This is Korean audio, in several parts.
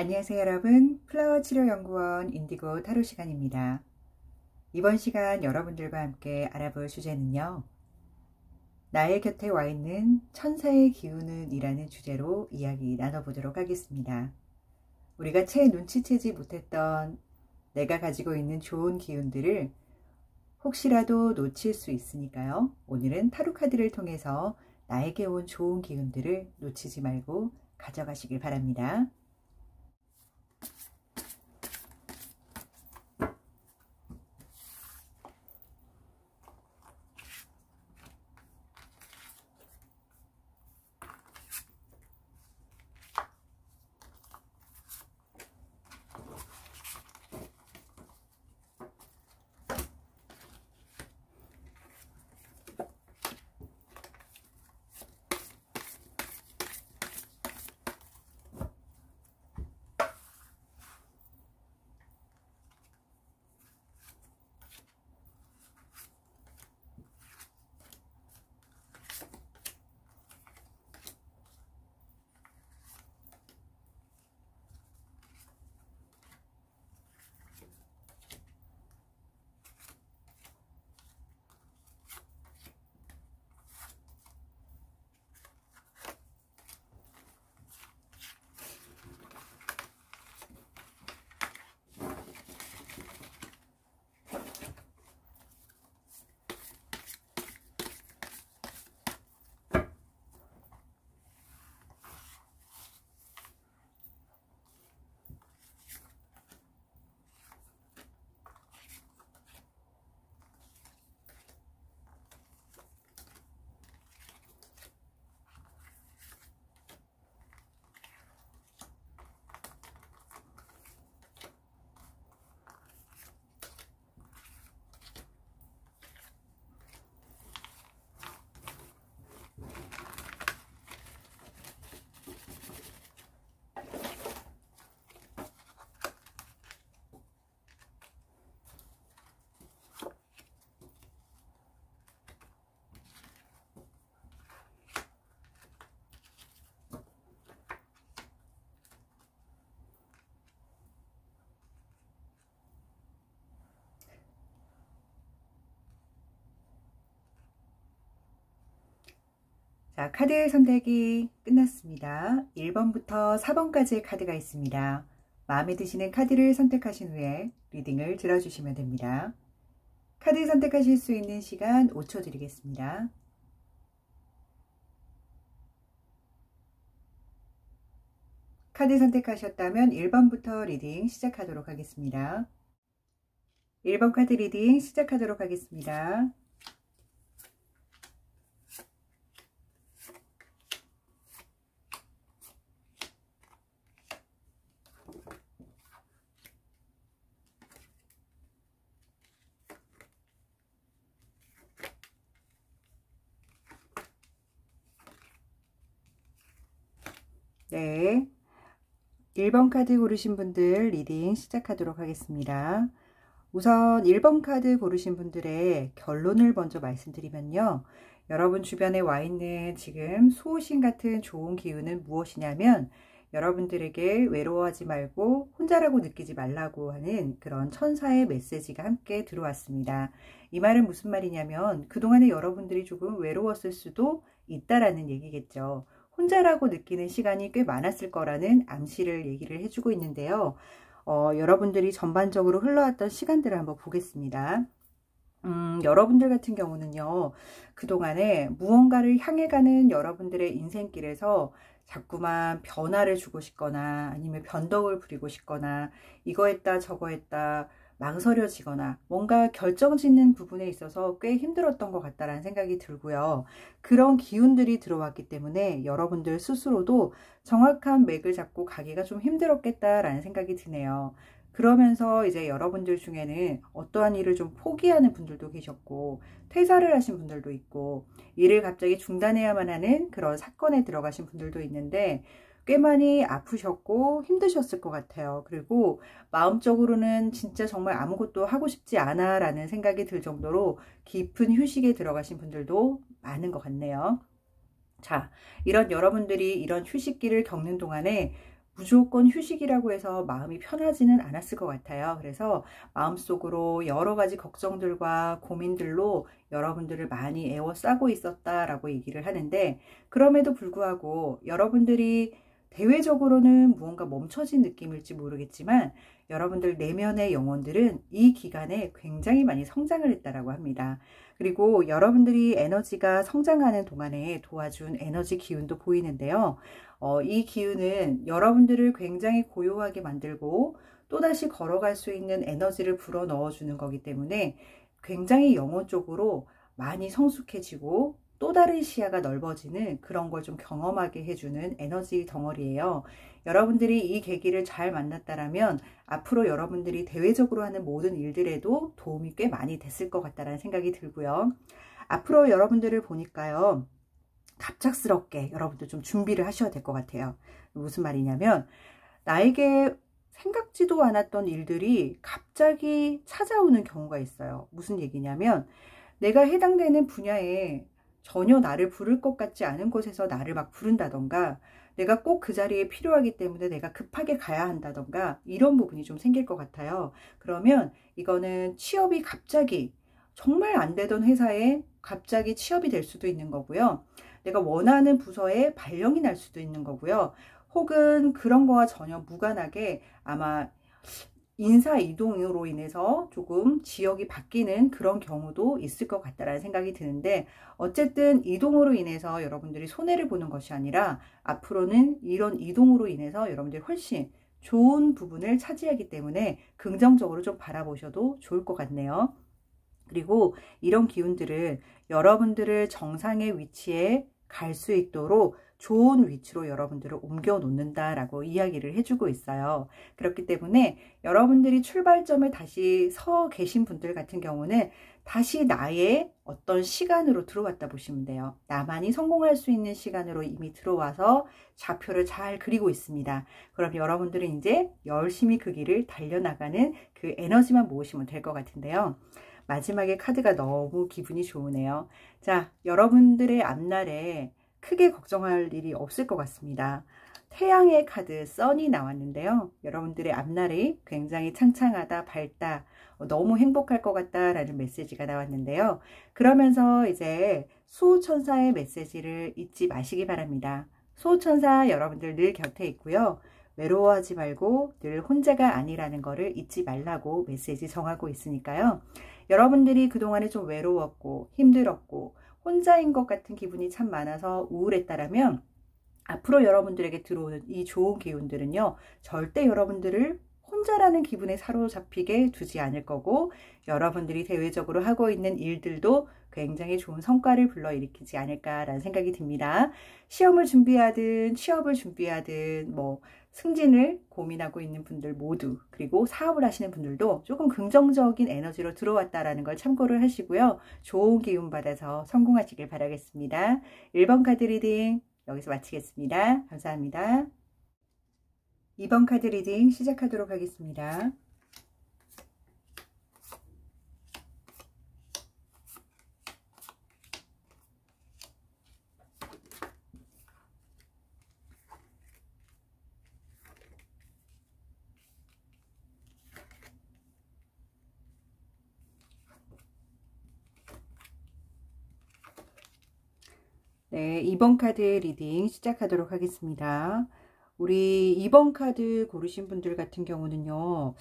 안녕하세요 여러분, 플라워 치료연구원 인디고 타로 시간입니다. 이번 시간 여러분들과 함께 알아볼 주제는요, 나의 곁에 와 있는 천사의 기운은 이라는 주제로 이야기 나눠보도록 하겠습니다. 우리가 채 눈치채지 못했던 내가 가지고 있는 좋은 기운들을 혹시라도 놓칠 수 있으니까요, 오늘은 타로 카드를 통해서 나에게 온 좋은 기운들을 놓치지 말고 가져가시길 바랍니다. 자, 카드 선택이 끝났습니다. 1번부터 4번까지의 카드가 있습니다. 마음에 드시는 카드를 선택하신 후에 리딩을 들어주시면 됩니다. 카드 선택하실 수 있는 시간 5초 드리겠습니다. 카드 선택하셨다면 1번부터 리딩 시작하도록 하겠습니다. 1번 카드 리딩 시작하도록 하겠습니다. 네, 1번 카드 고르신 분들 리딩 시작하도록 하겠습니다. 우선 1번 카드 고르신 분들의 결론을 먼저 말씀드리면요, 여러분 주변에 와 있는 지금 수호신 같은 좋은 기운은 무엇이냐면, 여러분들에게 외로워하지 말고 혼자라고 느끼지 말라고 하는 그런 천사의 메시지가 함께 들어왔습니다. 이 말은 무슨 말이냐면, 그동안에 여러분들이 조금 외로웠을 수도 있다라는 얘기겠죠. 혼자라고 느끼는 시간이 꽤 많았을 거라는 암시를 얘기를 해주고 있는데요. 여러분들이 전반적으로 흘러왔던 시간들을 한번 보겠습니다. 여러분들 같은 경우는요, 그동안에 무언가를 향해 가는 여러분들의 인생길에서 자꾸만 변화를 주고 싶거나 아니면 변덕을 부리고 싶거나 이거 했다 저거 했다 망설여지거나 뭔가 결정짓는 부분에 있어서 꽤 힘들었던 것 같다라는 생각이 들고요. 그런 기운들이 들어왔기 때문에 여러분들 스스로도 정확한 맥을 잡고 가기가 좀 힘들었겠다라는 생각이 드네요. 그러면서 이제 여러분들 중에는 어떠한 일을 좀 포기하는 분들도 계셨고, 퇴사를 하신 분들도 있고, 일을 갑자기 중단해야만 하는 그런 사건에 들어가신 분들도 있는데, 꽤 많이 아프셨고 힘드셨을 것 같아요. 그리고 마음적으로는 진짜 정말 아무것도 하고 싶지 않아 라는 생각이 들 정도로 깊은 휴식에 들어가신 분들도 많은 것 같네요. 자, 이런 여러분들이 이런 휴식기를 겪는 동안에 무조건 휴식이라고 해서 마음이 편하지는 않았을 것 같아요. 그래서 마음속으로 여러 가지 걱정들과 고민들로 여러분들을 많이 에워싸고 있었다라고 얘기를 하는데, 그럼에도 불구하고 여러분들이 대외적으로는 무언가 멈춰진 느낌일지 모르겠지만 여러분들 내면의 영혼들은 이 기간에 굉장히 많이 성장을 했다라고 합니다. 그리고 여러분들이 에너지가 성장하는 동안에 도와준 에너지 기운도 보이는데요. 이 기운은 여러분들을 굉장히 고요하게 만들고 또다시 걸어갈 수 있는 에너지를 불어 넣어주는 거기 때문에 굉장히 영혼적으로 많이 성숙해지고 또 다른 시야가 넓어지는 그런 걸 좀 경험하게 해주는 에너지 덩어리예요. 여러분들이 이 계기를 잘 만났다라면 앞으로 여러분들이 대외적으로 하는 모든 일들에도 도움이 꽤 많이 됐을 것 같다는 생각이 들고요. 앞으로 여러분들을 보니까요, 갑작스럽게 여러분들 좀 준비를 하셔야 될 것 같아요. 무슨 말이냐면, 나에게 생각지도 않았던 일들이 갑자기 찾아오는 경우가 있어요. 무슨 얘기냐면, 내가 해당되는 분야에 전혀 나를 부를 것 같지 않은 곳에서 나를 막 부른다던가, 내가 꼭 그 자리에 필요하기 때문에 내가 급하게 가야 한다던가, 이런 부분이 좀 생길 것 같아요. 그러면 이거는 취업이 갑자기 정말 안 되던 회사에 갑자기 취업이 될 수도 있는 거고요. 내가 원하는 부서에 발령이 날 수도 있는 거고요. 혹은 그런 거와 전혀 무관하게 아마 인사 이동으로 인해서 조금 지역이 바뀌는 그런 경우도 있을 것 같다라는 생각이 드는데, 어쨌든 이동으로 인해서 여러분들이 손해를 보는 것이 아니라 앞으로는 이런 이동으로 인해서 여러분들이 훨씬 좋은 부분을 차지하기 때문에 긍정적으로 좀 바라보셔도 좋을 것 같네요. 그리고 이런 기운들은 여러분들을 정상의 위치에 갈 수 있도록 좋은 위치로 여러분들을 옮겨 놓는다라고 이야기를 해주고 있어요. 그렇기 때문에 여러분들이 출발점에 다시 서 계신 분들 같은 경우는 다시 나의 어떤 시간으로 들어왔다 보시면 돼요. 나만이 성공할 수 있는 시간으로 이미 들어와서 좌표를 잘 그리고 있습니다. 그럼 여러분들은 이제 열심히 그 길을 달려나가는 그 에너지만 모으시면 될 것 같은데요. 마지막에 카드가 너무 기분이 좋으네요. 자, 여러분들의 앞날에 크게 걱정할 일이 없을 것 같습니다. 태양의 카드 선이 나왔는데요. 여러분들의 앞날이 굉장히 창창하다, 밝다, 너무 행복할 것 같다라는 메시지가 나왔는데요. 그러면서 이제 수호천사의 메시지를 잊지 마시기 바랍니다. 수호천사 여러분들 늘 곁에 있고요. 외로워하지 말고 늘 혼자가 아니라는 거를 잊지 말라고 메시지 정하고 있으니까요. 여러분들이 그동안에 좀 외로웠고 힘들었고 혼자인 것 같은 기분이 참 많아서 우울했다라면 앞으로 여러분들에게 들어오는 이 좋은 기운들은요, 절대 여러분들을 혼자라는 기분에 사로잡히게 두지 않을 거고, 여러분들이 대외적으로 하고 있는 일들도 굉장히 좋은 성과를 불러일으키지 않을까라는 생각이 듭니다. 시험을 준비하든 취업을 준비하든 승진을 고민하고 있는 분들 모두, 그리고 사업을 하시는 분들도 조금 긍정적인 에너지로 들어왔다라는 걸 참고를 하시고요. 좋은 기운 받아서 성공하시길 바라겠습니다. 1번 카드 리딩 여기서 마치겠습니다. 감사합니다. 2번 카드 리딩 시작하도록 하겠습니다. 네, 2번 카드 리딩 시작하도록 하겠습니다. 우리 2번 카드 고르신 분들 같은 경우는요,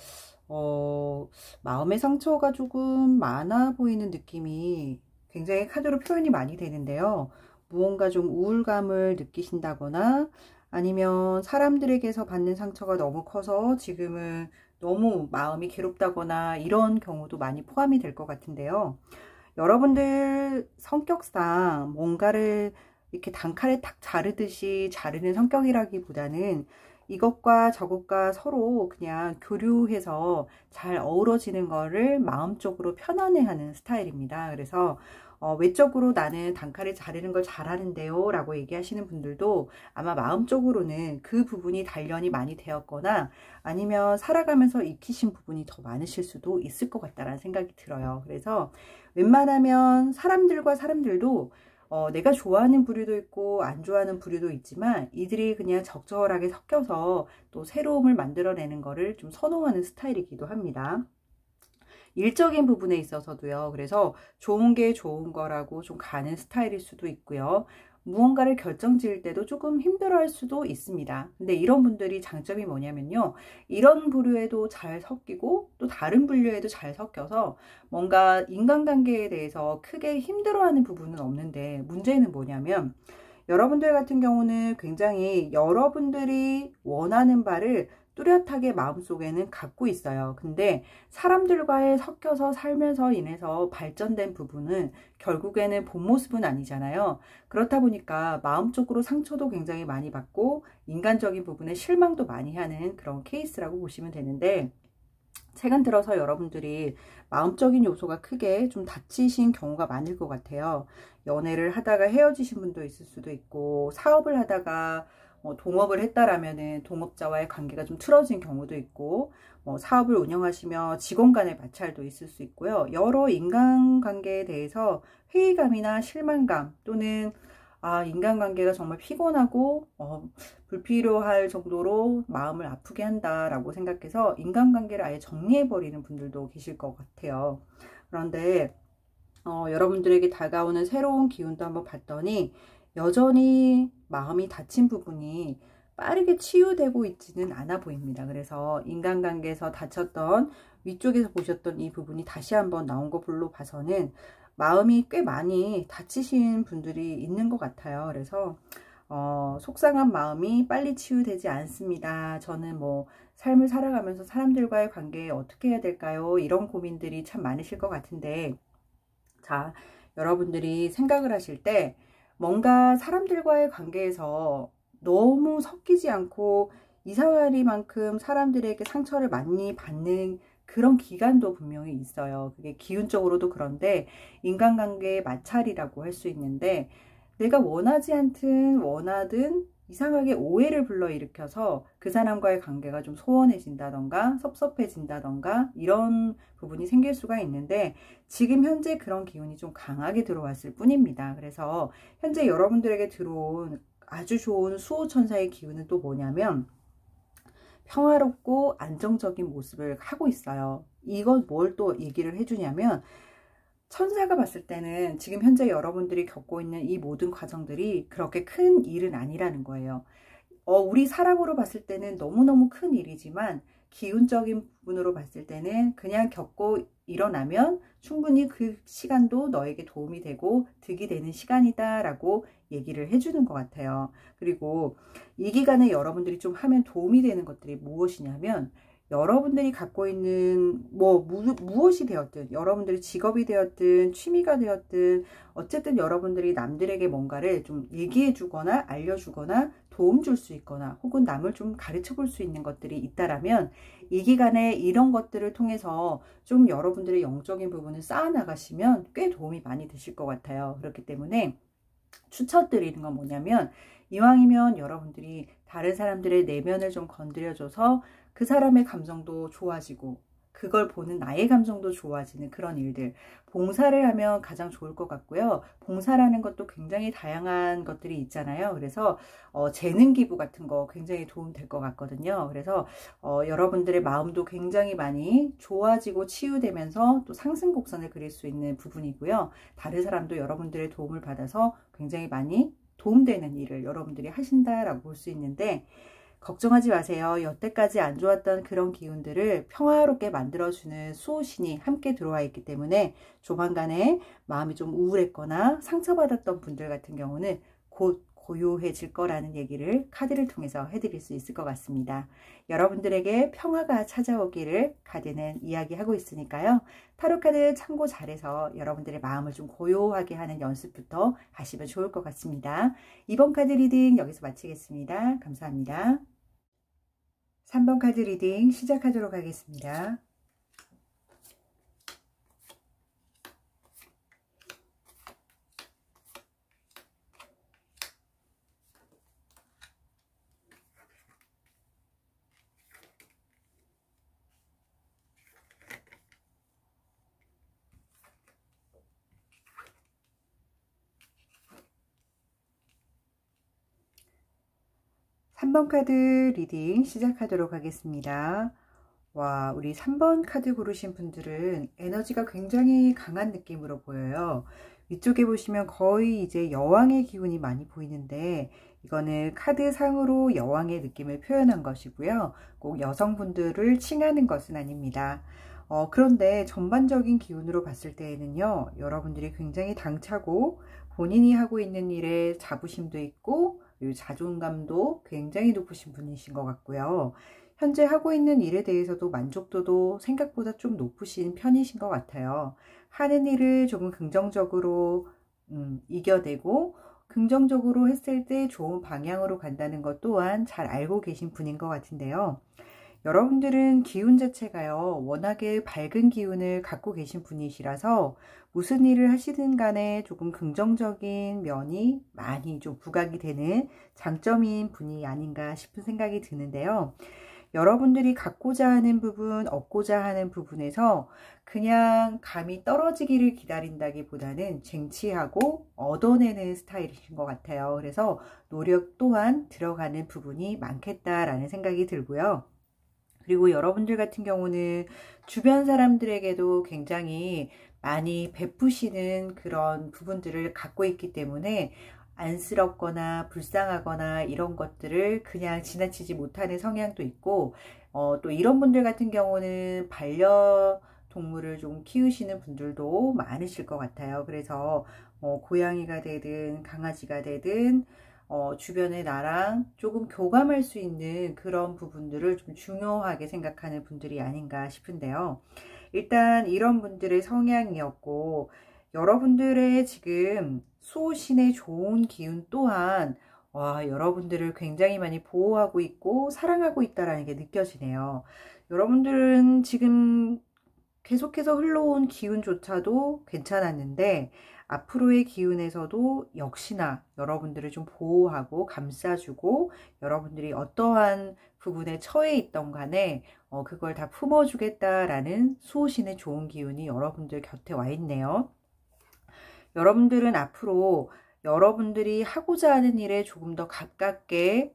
마음의 상처가 조금 많아 보이는 느낌이 굉장히 카드로 표현이 많이 되는데요. 무언가 좀 우울감을 느끼신다거나 아니면 사람들에게서 받는 상처가 너무 커서 지금은 너무 마음이 괴롭다거나 이런 경우도 많이 포함이 될 것 같은데요. 여러분들 성격상 뭔가를 이렇게 단칼에 탁 자르듯이 자르는 성격이라기보다는 이것과 저것과 서로 그냥 교류해서 잘 어우러지는 거를 마음적으로 편안해하는 스타일입니다. 그래서 외적으로 나는 단칼에 자르는 걸 잘하는데요 라고 얘기하시는 분들도 아마 마음적으로는 그 부분이 단련이 많이 되었거나 아니면 살아가면서 익히신 부분이 더 많으실 수도 있을 것 같다라는 생각이 들어요. 그래서 웬만하면 사람들과 사람들도 내가 좋아하는 부류도 있고 안 좋아하는 부류도 있지만 이들이 그냥 적절하게 섞여서 또 새로움을 만들어내는 거를 좀 선호하는 스타일이기도 합니다. 일적인 부분에 있어서도요. 그래서 좋은 게 좋은 거라고 좀 가는 스타일일 수도 있고요. 무언가를 결정지을 때도 조금 힘들어할 수도 있습니다. 근데 이런 분들이 장점이 뭐냐면요. 이런 부류에도 잘 섞이고 또 다른 분류에도 잘 섞여서 뭔가 인간관계에 대해서 크게 힘들어하는 부분은 없는데 문제는 뭐냐면 여러분들 같은 경우는 굉장히 여러분들이 원하는 바를 뚜렷하게 마음속에는 갖고 있어요. 근데 사람들과의 섞여서 살면서 인해서 발전된 부분은 결국에는 본 모습은 아니잖아요. 그렇다 보니까 마음적으로 상처도 굉장히 많이 받고 인간적인 부분에 실망도 많이 하는 그런 케이스라고 보시면 되는데 최근 들어서 여러분들이 마음적인 요소가 크게 좀 다치신 경우가 많을 것 같아요. 연애를 하다가 헤어지신 분도 있을 수도 있고 사업을 하다가 동업을 했다라면은 동업자와의 관계가 좀 틀어진 경우도 있고 사업을 운영하시며 직원 간의 마찰도 있을 수 있고요. 여러 인간관계에 대해서 회의감이나 실망감 또는 인간관계가 정말 피곤하고 불필요할 정도로 마음을 아프게 한다라고 생각해서 인간관계를 아예 정리해버리는 분들도 계실 것 같아요. 그런데 여러분들에게 다가오는 새로운 기운도 한번 봤더니 여전히 마음이 다친 부분이 빠르게 치유되고 있지는 않아 보입니다. 그래서 인간관계에서 다쳤던 위쪽에서 보셨던 이 부분이 다시 한번 나온 것으로 봐서는 마음이 꽤 많이 다치신 분들이 있는 것 같아요. 그래서 속상한 마음이 빨리 치유되지 않습니다. 저는 삶을 살아가면서 사람들과의 관계에 어떻게 해야 될까요? 이런 고민들이 참 많으실 것 같은데 자, 여러분들이 생각을 하실 때 뭔가 사람들과의 관계에서 너무 섞이지 않고 이상하리만큼 사람들에게 상처를 많이 받는 그런 기간도 분명히 있어요. 그게 기운적으로도 그런데 인간관계의 마찰이라고 할 수 있는데 내가 원하지 않든 원하든 이상하게 오해를 불러일으켜서 그 사람과의 관계가 좀 소원해진다던가 섭섭해진다던가 이런 부분이 생길 수가 있는데 지금 현재 그런 기운이 좀 강하게 들어왔을 뿐입니다. 그래서 현재 여러분들에게 들어온 아주 좋은 수호천사의 기운은 또 뭐냐면 평화롭고 안정적인 모습을 하고 있어요. 이건 뭘 또 얘기를 해주냐면 천사가 봤을 때는 지금 현재 여러분들이 겪고 있는 이 모든 과정들이 그렇게 큰 일은 아니라는 거예요. 우리 사람으로 봤을 때는 너무너무 큰 일이지만 기운적인 부분으로 봤을 때는 그냥 겪고 일어나면 충분히 그 시간도 너에게 도움이 되고 득이 되는 시간이다 라고 얘기를 해주는 것 같아요. 그리고 이 기간에 여러분들이 좀 하면 도움이 되는 것들이 무엇이냐면 여러분들이 갖고 있는 무엇이 되었든 여러분들의 직업이 되었든 취미가 되었든 어쨌든 여러분들이 남들에게 뭔가를 좀 얘기해 주거나 알려주거나 도움 줄 수 있거나 혹은 남을 좀 가르쳐 볼 수 있는 것들이 있다라면 이 기간에 이런 것들을 통해서 좀 여러분들의 영적인 부분을 쌓아 나가시면 꽤 도움이 많이 되실 것 같아요. 그렇기 때문에 추천드리는 건 뭐냐면 이왕이면 여러분들이 다른 사람들의 내면을 좀 건드려줘서 그 사람의 감정도 좋아지고 그걸 보는 나의 감정도 좋아지는 그런 일들 봉사를 하면 가장 좋을 것 같고요. 봉사라는 것도 굉장히 다양한 것들이 있잖아요. 그래서 재능 기부 같은 거 굉장히 도움 될 것 같거든요. 그래서 여러분들의 마음도 굉장히 많이 좋아지고 치유되면서 또 상승 곡선을 그릴 수 있는 부분이고요. 다른 사람도 여러분들의 도움을 받아서 굉장히 많이 도움되는 일을 여러분들이 하신다라고 볼 수 있는데 걱정하지 마세요. 여태까지 안 좋았던 그런 기운들을 평화롭게 만들어주는 수호신이 함께 들어와 있기 때문에 조만간에 마음이 좀 우울했거나 상처받았던 분들 같은 경우는 곧 고요해질 거라는 얘기를 카드를 통해서 해드릴 수 있을 것 같습니다. 여러분들에게 평화가 찾아오기를 카드는 이야기하고 있으니까요. 타로카드 참고 잘해서 여러분들의 마음을 좀 고요하게 하는 연습부터 하시면 좋을 것 같습니다. 이번 카드 리딩 여기서 마치겠습니다. 감사합니다. 3번 카드 리딩 시작하도록 하겠습니다. 3번 카드 리딩 시작하도록 하겠습니다. 와, 우리 3번 카드 고르신 분들은 에너지가 굉장히 강한 느낌으로 보여요. 위쪽에 보시면 거의 이제 여왕의 기운이 많이 보이는데 이거는 카드상으로 여왕의 느낌을 표현한 것이고요. 꼭 여성분들을 칭하는 것은 아닙니다. 그런데 전반적인 기운으로 봤을 때에는요, 여러분들이 굉장히 당차고 본인이 하고 있는 일에 자부심도 있고 그리고 자존감도 굉장히 높으신 분이신 것 같고요. 현재 하고 있는 일에 대해서도 만족도도 생각보다 좀 높으신 편이신 것 같아요. 하는 일을 조금 긍정적으로 이겨내고 긍정적으로 했을 때 좋은 방향으로 간다는 것 또한 잘 알고 계신 분인 것 같은데요. 여러분들은 기운 자체가요, 워낙에 밝은 기운을 갖고 계신 분이시라서 무슨 일을 하시든 간에 조금 긍정적인 면이 많이 좀 부각이 되는 장점인 분이 아닌가 싶은 생각이 드는데요. 여러분들이 갖고자 하는 부분, 얻고자 하는 부분에서 그냥 감이 떨어지기를 기다린다기보다는 쟁취하고 얻어내는 스타일이신 것 같아요. 그래서 노력 또한 들어가는 부분이 많겠다라는 생각이 들고요. 그리고 여러분들 같은 경우는 주변 사람들에게도 굉장히 많이 베푸시는 그런 부분들을 갖고 있기 때문에 안쓰럽거나 불쌍하거나 이런 것들을 그냥 지나치지 못하는 성향도 있고, 또 이런 분들 같은 경우는 반려동물을 좀 키우시는 분들도 많으실 것 같아요. 그래서 고양이가 되든 강아지가 되든 주변에 나랑 조금 교감할 수 있는 그런 부분들을 좀 중요하게 생각하는 분들이 아닌가 싶은데요. 일단 이런 분들의 성향이었고, 여러분들의 지금 수호신의 좋은 기운 또한 여러분들을 굉장히 많이 보호하고 있고 사랑하고 있다는 게 느껴지네요. 여러분들은 지금 계속해서 흘러온 기운조차도 괜찮았는데 앞으로의 기운에서도 역시나 여러분들을 좀 보호하고 감싸주고 여러분들이 어떠한 부분에 처해 있던 간에 그걸 다 품어주겠다라는 수호신의 좋은 기운이 여러분들 곁에 와 있네요. 여러분들은 앞으로 여러분들이 하고자 하는 일에 조금 더 가깝게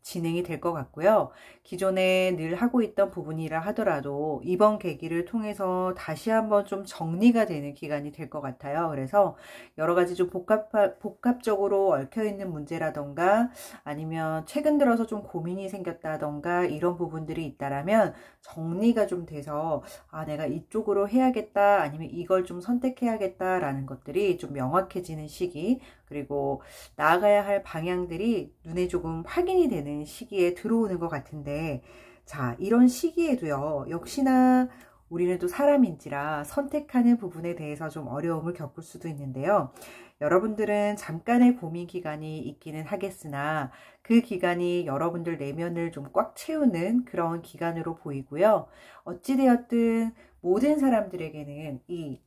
진행이 될 것 같고요. 기존에 늘 하고 있던 부분이라 하더라도 이번 계기를 통해서 다시 한번 좀 정리가 되는 기간이 될 것 같아요. 그래서 여러 가지 좀 복합적으로 얽혀있는 문제라던가 아니면 최근 들어서 좀 고민이 생겼다던가 이런 부분들이 있다라면 정리가 좀 돼서 내가 이쪽으로 해야겠다 아니면 이걸 좀 선택해야겠다라는 것들이 좀 명확해지는 시기, 그리고 나아가야 할 방향들이 눈에 조금 확인이 되는 시기에 들어오는 것 같은데, 자, 이런 시기에도요, 역시나 우리는 또 사람인지라 선택하는 부분에 대해서 좀 어려움을 겪을 수도 있는데요. 여러분들은 잠깐의 고민 기간이 있기는 하겠으나 그 기간이 여러분들 내면을 좀 꽉 채우는 그런 기간으로 보이고요. 어찌되었든 모든 사람들에게는 이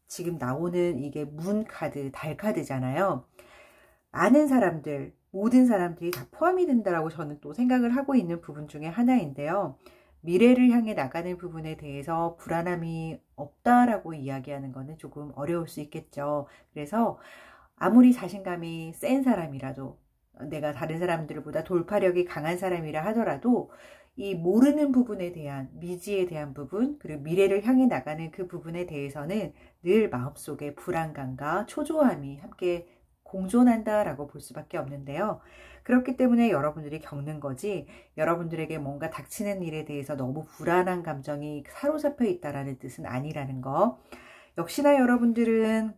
지금 나오는 이게 문 카드, 달 카드잖아요. 많은 사람들, 모든 사람들이 다 포함이 된다라고 저는 또 생각을 하고 있는 부분 중에 하나인데요. 미래를 향해 나가는 부분에 대해서 불안함이 없다라고 이야기하는 거는 조금 어려울 수 있겠죠. 그래서 아무리 자신감이 센 사람이라도, 내가 다른 사람들보다 돌파력이 강한 사람이라 하더라도 이 모르는 부분에 대한, 미지에 대한 부분, 그리고 미래를 향해 나가는 그 부분에 대해서는 늘 마음속에 불안감과 초조함이 함께 공존한다라고 볼 수밖에 없는데요. 그렇기 때문에 여러분들이 겪는 거지, 여러분들에게 뭔가 닥치는 일에 대해서 너무 불안한 감정이 사로잡혀 있다라는 뜻은 아니라는 거. 역시나 여러분들은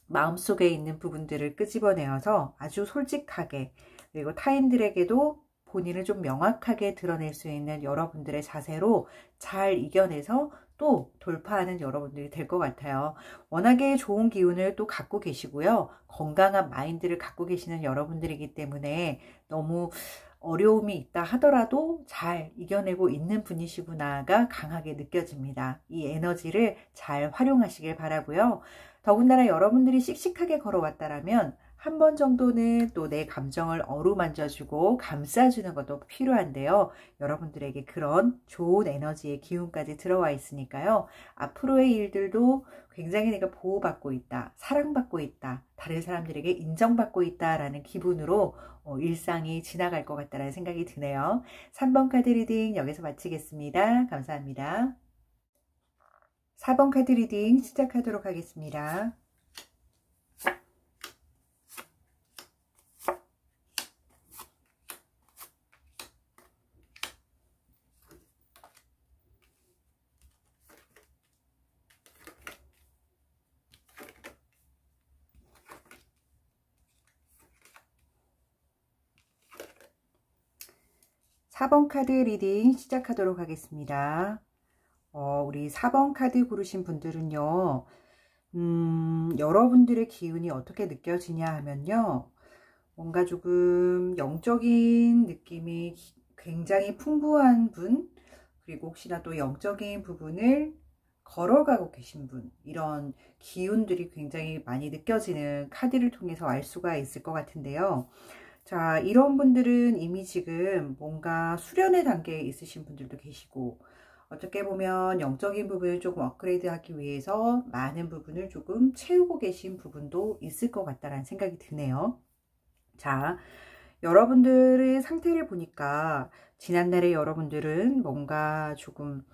마음속에 있는 부분들을 끄집어내어서 아주 솔직하게, 그리고 타인들에게도 본인을 좀 명확하게 드러낼 수 있는 여러분들의 자세로 잘 이겨내서 또 돌파하는 여러분들이 될 것 같아요. 워낙에 좋은 기운을 또 갖고 계시고요. 건강한 마인드를 갖고 계시는 여러분들이기 때문에 너무 어려움이 있다 하더라도 잘 이겨내고 있는 분이시구나가 강하게 느껴집니다. 이 에너지를 잘 활용하시길 바라고요. 더군다나 여러분들이 씩씩하게 걸어왔다라면 한 번 정도는 또 내 감정을 어루만져주고 감싸주는 것도 필요한데요. 여러분들에게 그런 좋은 에너지의 기운까지 들어와 있으니까요. 앞으로의 일들도 굉장히 내가 보호받고 있다, 사랑받고 있다, 다른 사람들에게 인정받고 있다라는 기분으로 일상이 지나갈 것 같다는 생각이 드네요. 3번 카드 리딩 여기서 마치겠습니다. 감사합니다. 4번 카드 리딩 시작하도록 하겠습니다. 4번 카드 리딩 시작하도록 하겠습니다. 우리 4번 카드 고르신 분들은요, 여러분들의 기운이 어떻게 느껴지냐 하면요, 뭔가 조금 영적인 느낌이 굉장히 풍부한 분, 그리고 혹시나 또 영적인 부분을 걸어가고 계신 분, 이런 기운들이 굉장히 많이 느껴지는 카드를 통해서 알 수가 있을 것 같은데요. 자, 이런 분들은 이미 지금 뭔가 수련의 단계에 있으신 분들도 계시고, 어떻게 보면 영적인 부분을 조금 업그레이드 하기 위해서 많은 부분을 조금 채우고 계신 부분도 있을 것 같다는 생각이 드네요. 자, 여러분들의 상태를 보니까 지난날에 여러분들은 뭔가 조금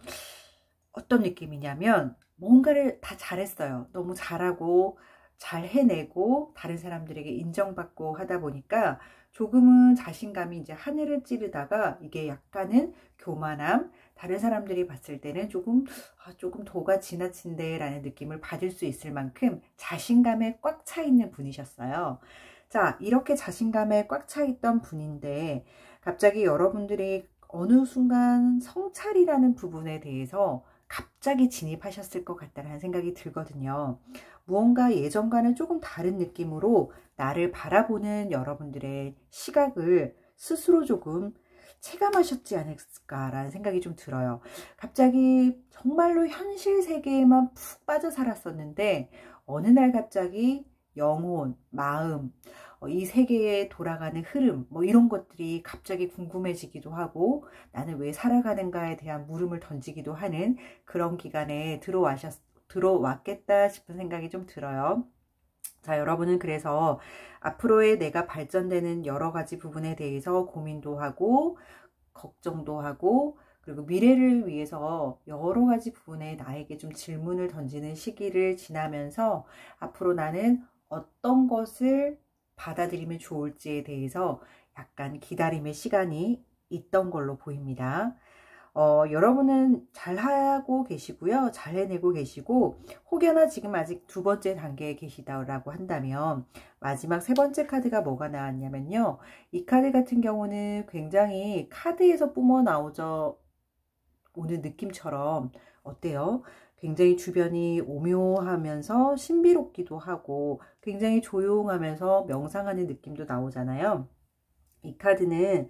어떤 느낌이냐면 뭔가를 다 잘했어요. 너무 잘하고 잘 해내고 다른 사람들에게 인정받고 하다 보니까 조금은 자신감이 이제 하늘을 찌르다가 이게 약간은 교만함, 다른 사람들이 봤을 때는 조금 도가 지나친데 라는 느낌을 받을 수 있을 만큼 자신감에 꽉 차 있는 분이셨어요. 자, 이렇게 자신감에 꽉 차 있던 분인데 갑자기 여러분들이 어느 순간 성찰이라는 부분에 대해서 갑자기 진입하셨을 것 같다는 생각이 들거든요. 무언가 예전과는 조금 다른 느낌으로 나를 바라보는 여러분들의 시각을 스스로 조금 체감하셨지 않을까라는 생각이 좀 들어요. 갑자기 정말로 현실 세계에만 푹 빠져 살았었는데 어느 날 갑자기 영혼, 마음, 이 세계에 돌아가는 흐름, 뭐 이런 것들이 갑자기 궁금해지기도 하고 나는 왜 살아가는가에 대한 물음을 던지기도 하는 그런 기간에 들어왔겠다 싶은 생각이 좀 들어요. 자, 여러분은 그래서 앞으로의 내가 발전되는 여러 가지 부분에 대해서 고민도 하고 걱정도 하고 그리고 미래를 위해서 여러 가지 부분에 나에게 좀 질문을 던지는 시기를 지나면서 앞으로 나는 어떤 것을 받아들이면 좋을지에 대해서 약간 기다림의 시간이 있던 걸로 보입니다. 여러분은 잘하고 계시고요. 잘 해내고 계시고 혹여나 지금 아직 2번째 단계에 계시다고 한다면 마지막 3번째 카드가 뭐가 나왔냐면요. 이 카드 같은 경우는 굉장히 카드에서 뿜어 나오죠. 오는 느낌처럼 어때요? 굉장히 주변이 오묘하면서 신비롭기도 하고 굉장히 조용하면서 명상하는 느낌도 나오잖아요. 이 카드는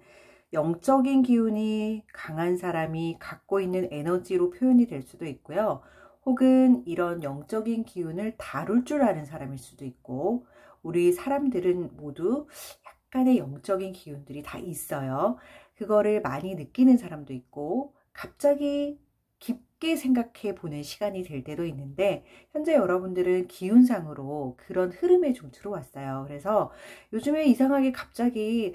영적인 기운이 강한 사람이 갖고 있는 에너지로 표현이 될 수도 있고요. 혹은 이런 영적인 기운을 다룰 줄 아는 사람일 수도 있고 우리 사람들은 모두 약간의 영적인 기운들이 다 있어요. 그거를 많이 느끼는 사람도 있고 갑자기 깊게 생각해 보는 시간이 될 때도 있는데 현재 여러분들은 기운상으로 그런 흐름에 좀 들어왔어요. 그래서 요즘에 이상하게 갑자기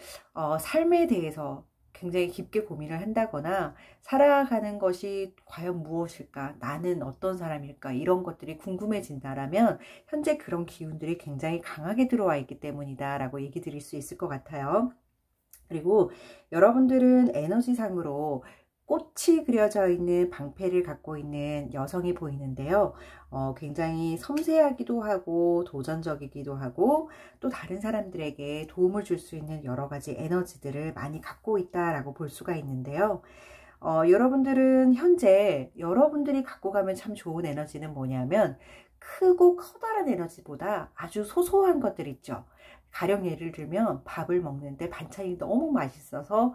삶에 대해서 굉장히 깊게 고민을 한다거나 살아가는 것이 과연 무엇일까? 나는 어떤 사람일까? 이런 것들이 궁금해진다라면 현재 그런 기운들이 굉장히 강하게 들어와 있기 때문이다 라고 얘기 드릴 수 있을 것 같아요. 그리고 여러분들은 에너지상으로 꽃이 그려져 있는 방패를 갖고 있는 여성이 보이는데요. 굉장히 섬세하기도 하고 도전적이기도 하고 또 다른 사람들에게 도움을 줄 수 있는 여러 가지 에너지들을 많이 갖고 있다라고 볼 수가 있는데요. 여러분들은 현재 여러분들이 갖고 가면 참 좋은 에너지는 뭐냐면 크고 커다란 에너지보다 아주 소소한 것들 있죠. 가령 예를 들면 밥을 먹는데 반찬이 너무 맛있어서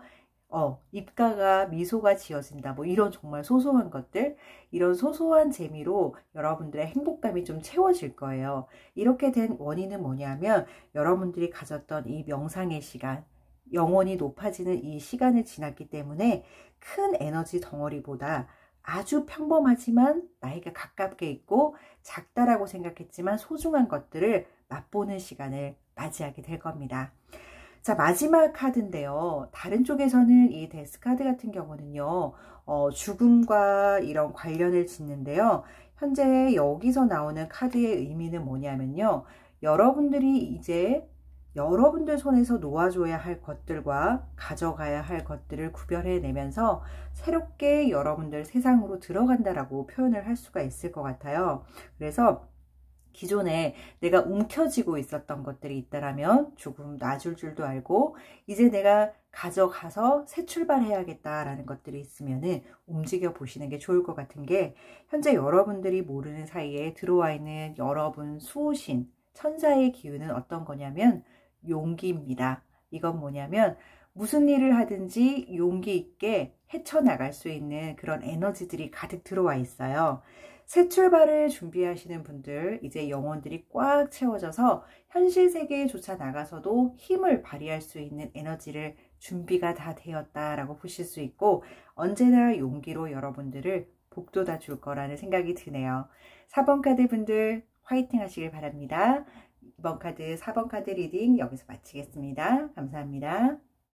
입가가 미소가 지어진다. 뭐 이런 정말 소소한 것들, 이런 소소한 재미로 여러분들의 행복감이 좀 채워질 거예요. 이렇게 된 원인은 뭐냐면 여러분들이 가졌던 이 명상의 시간, 영혼이 높아지는 이 시간을 지났기 때문에 큰 에너지 덩어리보다 아주 평범하지만 나이가 가깝게 있고 작다라고 생각했지만 소중한 것들을 맛보는 시간을 맞이하게 될 겁니다. 자, 마지막 카드인데요. 다른 쪽에서는 이 데스 카드 같은 경우는요, 죽음과 이런 관련을 짓는데요. 현재 여기서 나오는 카드의 의미는 뭐냐면요. 여러분들이 이제 여러분들 손에서 놓아줘야 할 것들과 가져가야 할 것들을 구별해내면서 새롭게 여러분들 세상으로 들어간다라고 표현을 할 수가 있을 것 같아요. 그래서 기존에 내가 움켜쥐고 있었던 것들이 있다라면 조금 놔줄 줄도 알고 이제 내가 가져가서 새 출발해야겠다라는 것들이 있으면은 움직여 보시는 게 좋을 것 같은 게 현재 여러분들이 모르는 사이에 들어와 있는 여러분 수호신 천사의 기운은 어떤 거냐면 용기입니다. 이건 뭐냐면 무슨 일을 하든지 용기 있게 헤쳐나갈 수 있는 그런 에너지들이 가득 들어와 있어요. 새 출발을 준비하시는 분들, 이제 영혼들이 꽉 채워져서 현실 세계에 조차 나가서도 힘을 발휘할 수 있는 에너지를 준비가 다 되었다라고 보실 수 있고 언제나 용기로 여러분들을 복돋아 줄 거라는 생각이 드네요. 4번 카드 분들 화이팅 하시길 바랍니다. 이번 카드 4번 카드 리딩 여기서 마치겠습니다. 감사합니다.